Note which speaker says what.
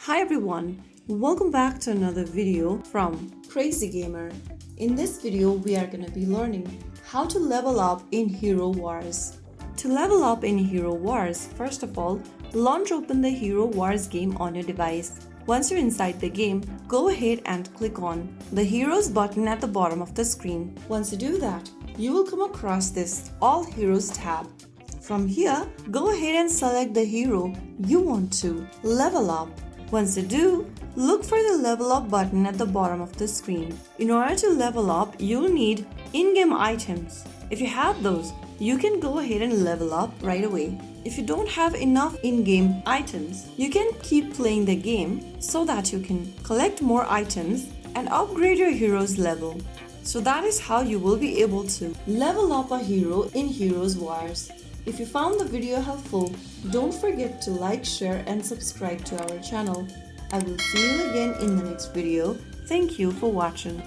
Speaker 1: Hi everyone, welcome back to another video from Crazy Gamer. In this video, we are going to be learning how to level up in Hero Wars. To level up in Hero Wars, first of all, launch open the Hero Wars game on your device. Once you're inside the game, go ahead and click on the Heroes button at the bottom of the screen. Once you do that, you will come across this All Heroes tab. From here, go ahead and select the hero you want to level up. Once you do, look for the level up button at the bottom of the screen. In order to level up, you'll need in-game items. If you have those, you can go ahead and level up right away. If you don't have enough in-game items, you can keep playing the game so that you can collect more items and upgrade your hero's level. So that is how you will be able to level up a hero in Heroes Wars. If you found the video helpful, don't forget to like, share and subscribe to our channel. I will see you again in the next video. Thank you for watching.